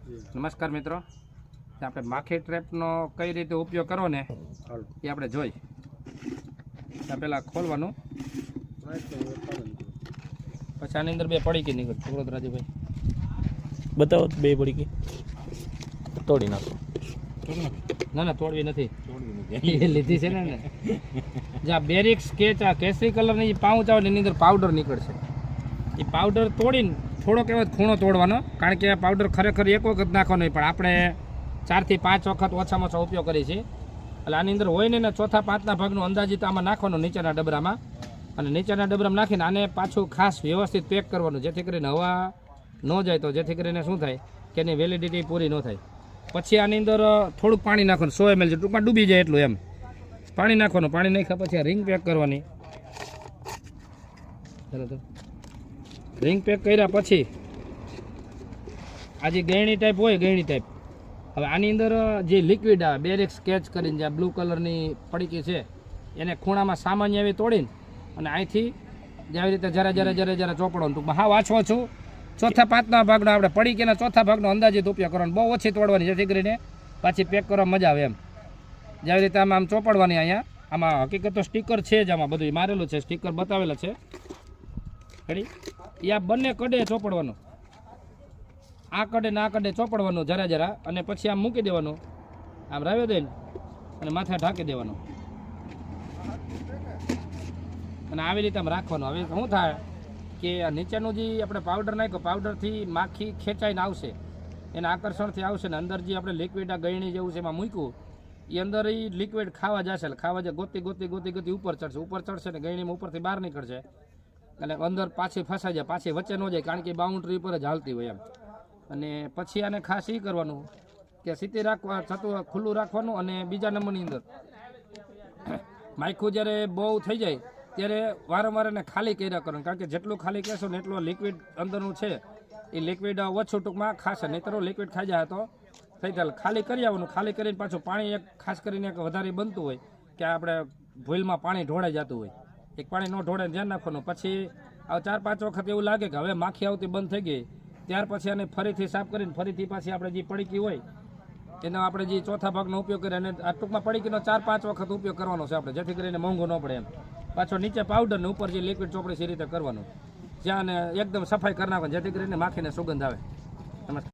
નમસ્કાર મિત્રો, આપણે માખી ટ્રેપનો કઈ રીતે ઉપયોગ કરવો ને એ આપણે જોઈ. પહેલાં ખોલવાનું, પછી આની અંદર બે પડીકી નીકળે. છોકરો રાજુભાઈ બતાવો બે પડીકી તોડી નાખો. ના ના તોડવી નથી, એ લીધી છે ને. જ્યાં બેરિક સ્કેચ આ કેસરી કલરની પાઉચ આવે એની અંદર પાવડર નીકળશે. એ પાવડર તોડીને થોડોક એવો ખૂણો તોડવાનો, કારણ કે પાવડર ખરેખર એક વખત નાખવાનો નહીં, પણ આપણે 4 થી 5 વખત ઓછામાં ઓછા ઉપયોગ કરીએ છીએ. એટલે આની અંદર હોય ને ચોથા 5ના ભાગનું અંદાજિત આમાં નાખવાનું નીચેના ડબરામાં, અને નીચેના ડબરામાં નાખીને આને પાછું ખાસ વ્યવસ્થિત પેક કરવાનું, જેથી કરીને હવા ન જાય, તો જેથી કરીને શું થાય કે એની વેલિડિટી પૂરી ન થાય. પછી આની અંદર થોડુંક પાણી નાખવાનું, 100 ml, ટૂંકમાં ડૂબી જાય એટલું એમ પાણી નાખવાનું. પાણી નાખ્યા પછી આ રિંગ પેક કરવાની. ચાલો તો રિંગ પેક કર્યા પછી આ જે ગયણી ટાઈપ હોય, ગયણી ટાઈપ, હવે આની અંદર જે લિક્વિડ આવે બેરિક સ્કેચ કરીને, જે બ્લુ કલરની પડીકી છે એને ખૂણામાં સામાન્ય એવી તોડીને અને અહીંથી જેવી રીતે જરા ચોપડવાનું, ટૂંકમાં હા વાંચવો છું. ચોથા 5ના ભાગનો આપણે પડીકીના ચોથા ભાગનો અંદાજિત ઉપયોગ કરવાનો, બહુ ઓછી તોડવાની, જેથી કરીને પાછી પેક કરવા મજા આવે એમ. જેવી રીતે આમ ચોપડવાની. અહીંયા આમાં હકીકત તો સ્ટીકર છે જ, આમાં બધું મારેલું છે, સ્ટીકર બતાવેલા છે. રેડી? એ આ બંને કડે ચોપડવાનું, આ કડે ને આ કડે ચોપડવાનું જરા, અને પછી આમ મૂકી દેવાનું, આમ રાવ્યો દઈને અને માથે ઢાંકી દેવાનું, અને આવી રીતે આમ રાખવાનું. હવે શું થાય કે આ નીચેનું જે આપણે પાવડર નાખ્યો, પાવડરથી માખી ખેંચાઈને આવશે, એના આકર્ષણથી આવશે, ને અંદર જે આપણે લિક્વિડ આ ગયણી જેવું છે એમાં મૂક્યું, એ અંદર એ લિક્વિડ ખાવા જશે, ખાવા જાય, ગોતી ઉપર ચડશે ને ગયણીમાં ઉપરથી બહાર નીકળશે, અને અંદર પાછી ફસાઈ જાય, પાછી વચ્ચે ન જાય, કારણ કે બાઉન્ડ્રી પર જ હાલતી હોય એમ. અને પછી આને ખાસ એ કરવાનું કે સીધી રાખવા છતું ખુલ્લું રાખવાનું. અને બીજા નંબરની અંદર માખું જ્યારે બહુ થઈ જાય ત્યારે વારંવાર એને ખાલી કર્યા કરવાનું, કારણ કે જેટલું ખાલી કહેશો ને એટલું લિક્વિડ અંદરનું છે એ લિક્વિડ ઓછું ટૂંકમાં ખાશે, નહીં તો લિક્વિડ ખાઈ જાય તો થઈ જાય. ખાલી કરી આવવાનું, ખાલી કરીને પાછું પાણી એક ખાસ કરીને એક વધારે બનતું હોય કે આપણે ભૂલમાં પાણી ઢોળાઈ જતું હોય, એક પાણી ન ઢોળે ધ્યાન રાખવાનું. પછી 4-5 વખત એવું લાગે કે હવે માખી આવતી બંધ થઈ ગઈ, ત્યાર પછી આને ફરીથી સાફ કરીને ફરીથી પાછી આપણે જે પડીકી હોય એનો આપણે જે ચોથા ભાગનો ઉપયોગ કરીએ, અને આ ટૂંકમાં પડીકીનો 4-5 વખત ઉપયોગ કરવાનો છે આપણે, જેથી કરીને મોંઘો ન પડે એમ. પાછો નીચે પાવડર ને ઉપર જે લિક્વિડ ચોપડી છે એ રીતે કરવાનું, જ્યાં એકદમ સફાઈ કરી નાખવાની, જેથી કરીને માખીને સુગંધ આવે.